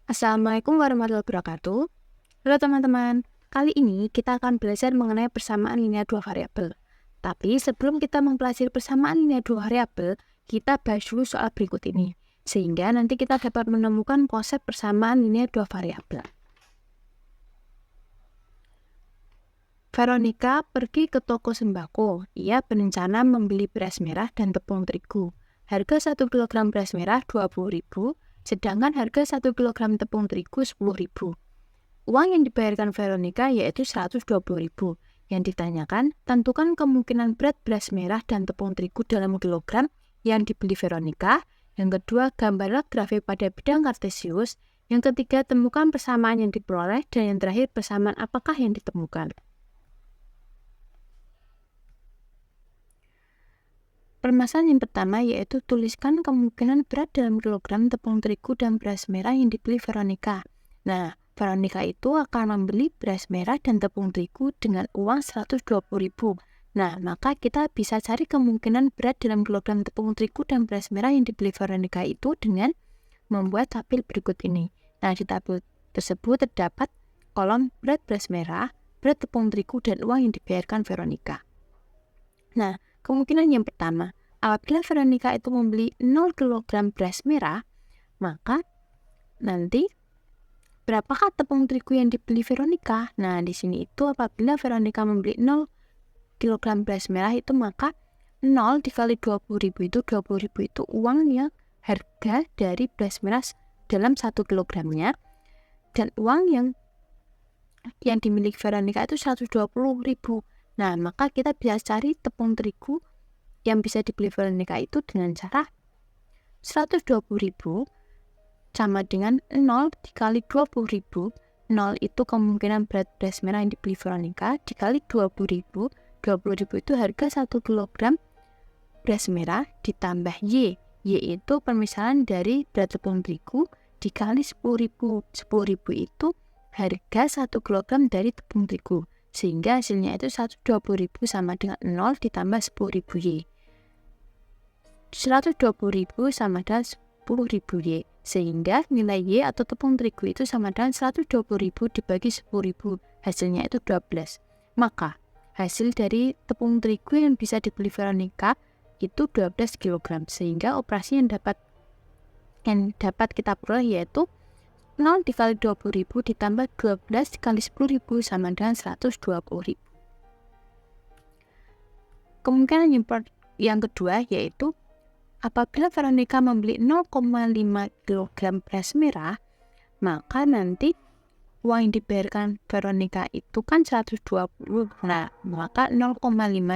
Assalamualaikum warahmatullahi wabarakatuh. Halo teman-teman, kali ini kita akan belajar mengenai persamaan linear dua variabel. Tapi sebelum kita mempelajari persamaan linear dua variabel, kita bahas dulu soal berikut ini, sehingga nanti kita dapat menemukan konsep persamaan linear dua variabel. Veronica pergi ke toko sembako. Ia berencana membeli beras merah dan tepung terigu. Harga 1 kg beras merah 20.000, sedangkan harga 1 kg tepung terigu 10.000. Uang yang dibayarkan Veronica yaitu 120.000. Yang ditanyakan, tentukan kemungkinan berat beras merah dan tepung terigu dalam kilogram yang dibeli Veronica. Yang kedua, gambarlah grafik pada bidang kartesius. Yang ketiga, temukan persamaan yang diperoleh. Dan yang terakhir, persamaan apakah yang ditemukan. Permasalahan yang pertama yaitu tuliskan kemungkinan berat dalam kilogram tepung terigu dan beras merah yang dibeli Veronica. Nah, Veronica itu akan membeli beras merah dan tepung terigu dengan uang 120.000. Nah, maka kita bisa cari kemungkinan berat dalam kilogram tepung terigu dan beras merah yang dibeli Veronica itu dengan membuat tabel berikut ini. Nah, di tabel tersebut terdapat kolom berat beras merah, berat tepung terigu, dan uang yang dibayarkan Veronica. Nah, kemungkinan yang pertama, apabila Veronica itu membeli 0 kg beras merah, maka nanti berapakah tepung terigu yang dibeli Veronica? Nah, di sini itu apabila Veronica membeli 0 kg beras merah itu maka 0 dikali 20.000 itu 20.000 itu uang yang harga dari beras merah dalam 1 kilogramnya, dan uang yang dimiliki Veronica itu 120.000. Nah, maka kita bisa cari tepung terigu yang bisa dibeli Veronica itu dengan cara 120.000 sama dengan 0 dikali 20.000. 0 itu kemungkinan berat beras merah yang dibeli Veronica dikali 20.000. 20.000 itu harga 1 kg beras merah ditambah Y. Y itu permisalan dari berat tepung terigu dikali 10.000. 10.000 itu harga 1 kg dari tepung terigu. Sehingga hasilnya itu 120.000 sama dengan 0 ditambah 10.000 Y. 120.000 sama dengan 10.000 Y. Sehingga nilai Y atau tepung terigu itu sama dengan 120.000 dibagi 10.000. Hasilnya itu 12. Maka hasil dari tepung terigu yang bisa dibeli Veronica itu 12 kg. Sehingga operasi yang dapat kita peroleh yaitu 0 dikali 20.000 ditambah 12 dikali 10.000 sama dengan 120.000. Kemungkinan yang kedua yaitu apabila Veronica membeli 0,5 kg beras merah, maka nanti uang yang dibayarkan Veronica itu kan 120. Nah, maka 0,5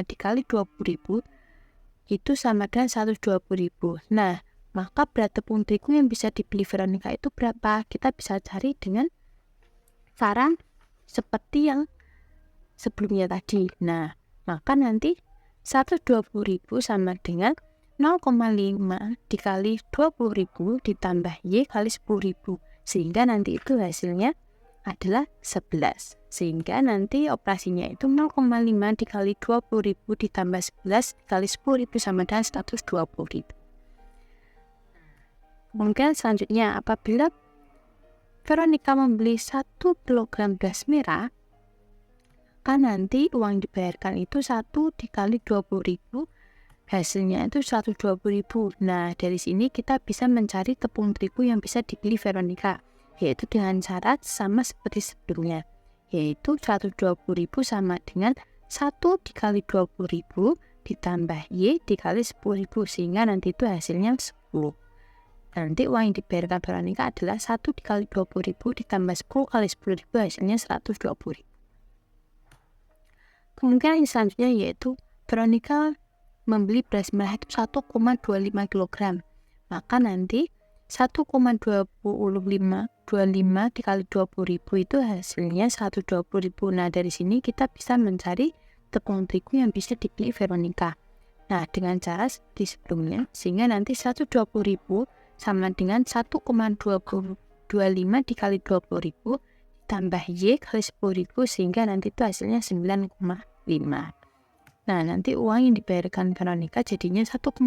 dikali 20.000 itu sama dengan 120.000. Nah, maka berat tepung terigu yang bisa dibeli Veronica itu berapa? Kita bisa cari dengan cara seperti yang sebelumnya tadi. Nah, maka nanti 120.000 sama dengan 0,5 dikali 20.000 ditambah Y kali 10.000. Sehingga nanti itu hasilnya adalah 11. Sehingga nanti operasinya itu 0,5 dikali 20.000 ditambah 11 dikali 10.000 sama dengan 120.000. Mungkin selanjutnya apabila Veronica membeli 1 kg beras merah, kan nanti uang yang dibayarkan itu 1 dikali 20.000, hasilnya itu 120.000. Nah, dari sini kita bisa mencari tepung terigu yang bisa dibeli Veronica, yaitu dengan cara sama seperti sebelumnya, yaitu 120.000 sama dengan 1 dikali 20.000 ditambah Y dikali 10.000, sehingga nanti itu hasilnya 10. Nanti uang yang dibayarkan Veronica adalah 1 dikali 20.000 ditambah 10 kali 10.000 hasilnya 120.000. Kemungkinan yang selanjutnya yaitu Veronica membeli beras merah itu 1,25 kg. Maka nanti 1,25 dikali 20.000 itu hasilnya 120.000. Nah, dari sini kita bisa mencari tepung terigu yang bisa dibeli Veronica. Nah, dengan cara seperti sebelumnya, sehingga nanti 120.000 sama dengan 1,25 dikali 20.000 tambah Y kali 10.000, sehingga nanti itu hasilnya 9,5. Nah, nanti uang yang dibayarkan Veronica jadinya 1,25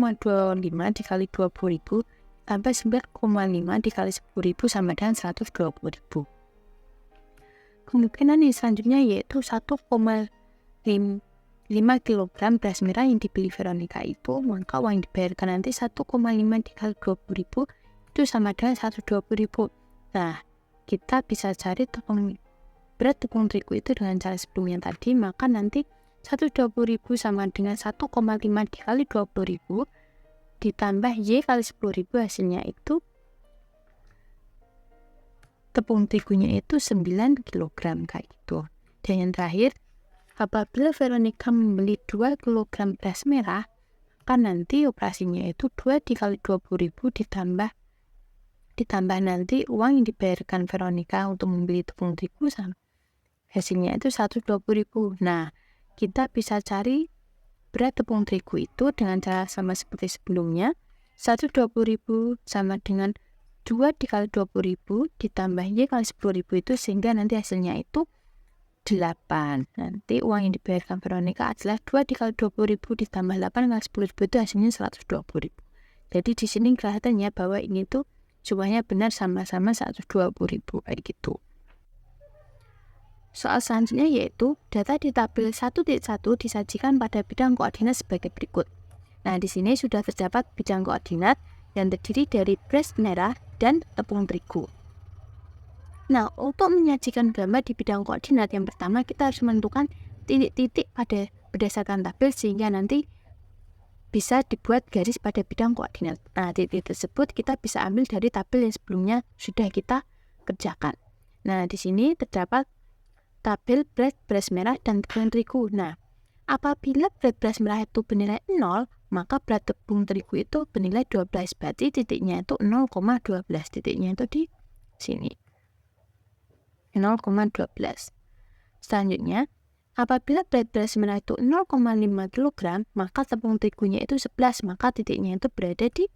dikali 20.000 tambah 9,5 dikali 10.000 sama dengan 120.000. Kemungkinan yang selanjutnya yaitu 1,5 kg beras merah yang dibeli Veronica itu, maka uang yang dibayarkan nanti 1,5 dikali 20.000 itu sama dengan 120.000. Nah, kita bisa cari berat tepung terigu itu dengan cara sebelumnya tadi, maka nanti 120.000 sama dengan 1,5 dikali 20.000 ditambah Y kali 10.000, hasilnya itu tepung terigunya itu 9 kg kayak gitu. Dan yang terakhir, apabila Veronica membeli 2 kg beras merah, kan nanti operasinya itu 2 dikali 20.000 ditambah nanti uang yang dibayarkan Veronica untuk membeli tepung terigu, hasilnya itu 120.000. Nah, kita bisa cari berat tepung terigu itu dengan cara sama seperti sebelumnya. 120.000 sama dengan 2 dikali 20.000 ditambah Y kali 10.000 itu, sehingga nanti hasilnya itu 8. Nanti uang yang dibayarkan Veronica adalah 2 dikali 20.000 ditambah 8 kali 10.000 itu hasilnya 120.000. Jadi di sini kelihatannya bahwa ini tuh jumlahnya benar sama-sama 120.000 kayak gitu. Soal selanjutnya yaitu data di tabel 1.1 disajikan pada bidang koordinat sebagai berikut. Nah, di sini sudah terdapat bidang koordinat yang terdiri dari beras merah dan tepung terigu. Nah, untuk menyajikan gambar di bidang koordinat, yang pertama kita harus menentukan titik-titik berdasarkan tabel sehingga nanti bisa dibuat garis pada bidang koordinat. Nah, titik tersebut kita bisa ambil dari tabel yang sebelumnya sudah kita kerjakan. Nah, di sini terdapat tabel beras merah dan tepung terigu. Nah, apabila beras merah itu bernilai 0, maka berat tepung terigu itu bernilai 12. Berarti titiknya itu 0,12. Titiknya itu di sini. 0,12. Selanjutnya, apabila beras merah itu 0,5 kg, maka tepung terigunya itu 11. Maka titiknya itu berada di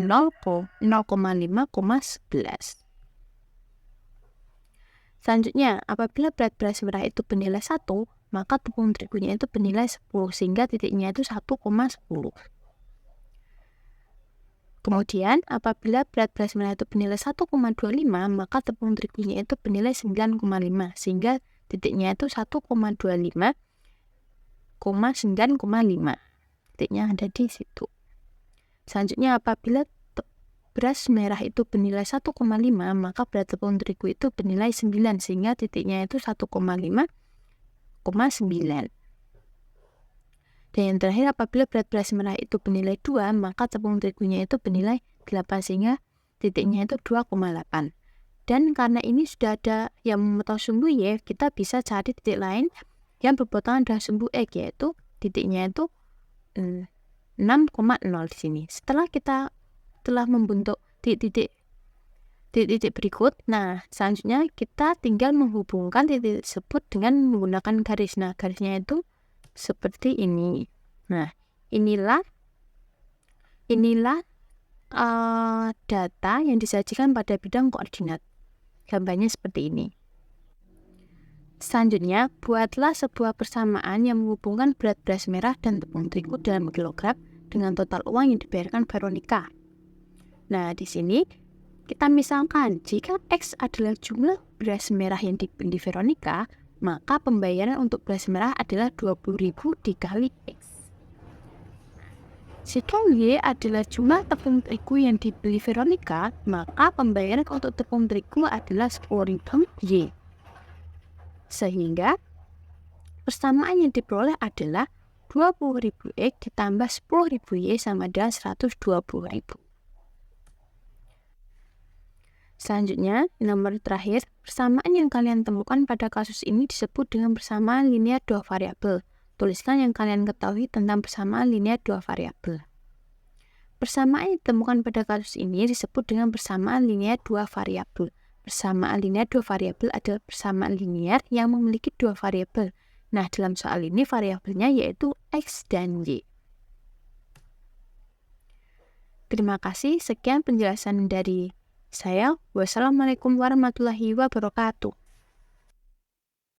0,5,11. Selanjutnya, apabila beras merah itu bernilai 1, maka tepung terigunya itu bernilai 10, sehingga titiknya itu 1,10. Kemudian, apabila beras merah itu bernilai 1,25, maka tepung terigunya itu bernilai 9,5, sehingga titiknya itu 1,25,9,5. Titiknya ada di situ. Selanjutnya, apabila beras merah itu bernilai 1,5, maka berat tepung terigu itu bernilai 9, sehingga titiknya itu 1,5,9. Dan yang terakhir, apabila beras merah itu bernilai 2, maka tepung terigunya itu bernilai 8, sehingga titiknya itu 2,8. Dan karena ini sudah ada yang memotong sumbu Y, kita bisa cari titik lain yang berpotongan dengan sumbu X, yaitu titiknya itu 6,0 di sini. Setelah kita telah membentuk titik-titik berikut, nah selanjutnya kita tinggal menghubungkan titik tersebut dengan menggunakan garis. Nah, garisnya itu seperti ini. Nah, inilah data yang disajikan pada bidang koordinat. Gambarnya seperti ini. Selanjutnya, buatlah sebuah persamaan yang menghubungkan berat beras merah dan tepung terigu dalam kilogram dengan total uang yang dibayarkan Veronica. Nah, di sini kita misalkan jika X adalah jumlah beras merah yang dibeli Veronica, maka pembayaran untuk beras merah adalah 20.000 dikali X. Jika Y adalah jumlah tepung terigu yang dibeli Veronica, maka pembayaran untuk tepung terigu adalah 10.000 Y. Sehingga persamaan yang diperoleh adalah 20.000 X ditambah 10.000 Y sama dengan 120.000. Selanjutnya, nomor terakhir, persamaan yang kalian temukan pada kasus ini disebut dengan persamaan linear dua variabel. Tuliskan yang kalian ketahui tentang persamaan linear dua variabel. Persamaan yang ditemukan pada kasus ini disebut dengan persamaan linear dua variabel. Persamaan linear dua variabel adalah persamaan linear yang memiliki dua variabel. Nah, dalam soal ini variabelnya yaitu X dan Y. Terima kasih, sekian penjelasan dari saya. Wassalamualaikum warahmatullahi wabarakatuh.